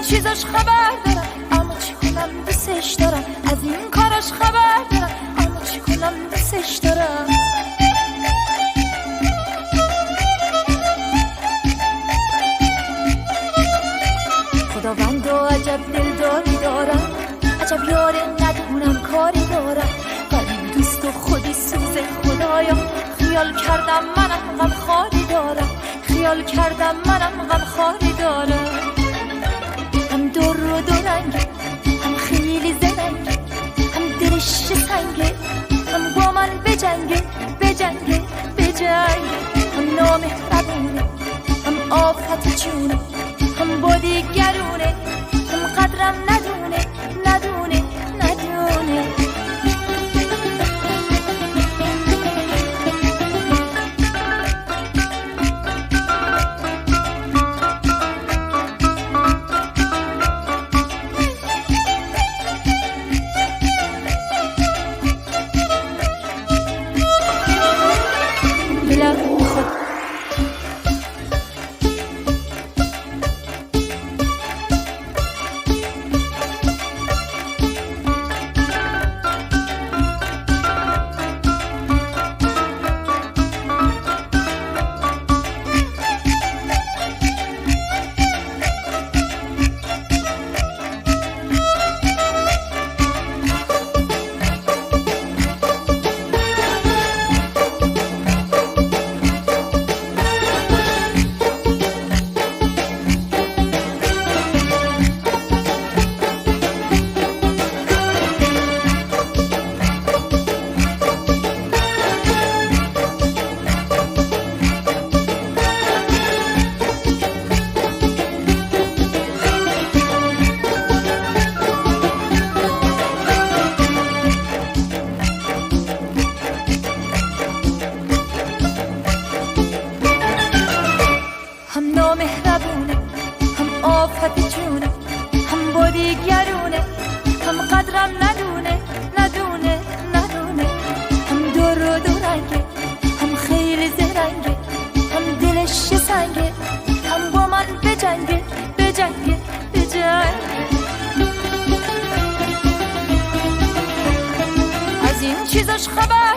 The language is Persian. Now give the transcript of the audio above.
چیزاش خبر دارم، اما چی کنم دوستش دارم. از این کاراش خبر دارم، اما چی کنم دوستش دارم. خداوندو عجب دلداری دارم، عجب یاره ندونم کاری دارم. غریب دوست و خودی سوزه خدایا، خیال کردم منم غم خاری دارم، خیال کردم منم غم خاری دارم. هم دور و دورنگه، هم خیلی زرنگه، هم دلش سنگه، هم با من بجنگه بجنگه بجنگه. هم نامهربونه، هم آفت جونه، هم با دیگرونه، هم قدرم ندونه ندونه ندونه. هم نامهربونه، هم آفت جونه، هم با دیگرونه، هم قدرم ندونه ندونه ندونه. هم دور و دورنگه، هم خیلی زرنگه، هم دلش سنگه، هم با من بجنگه بجنگه بجنگه. از این چیزاش خبر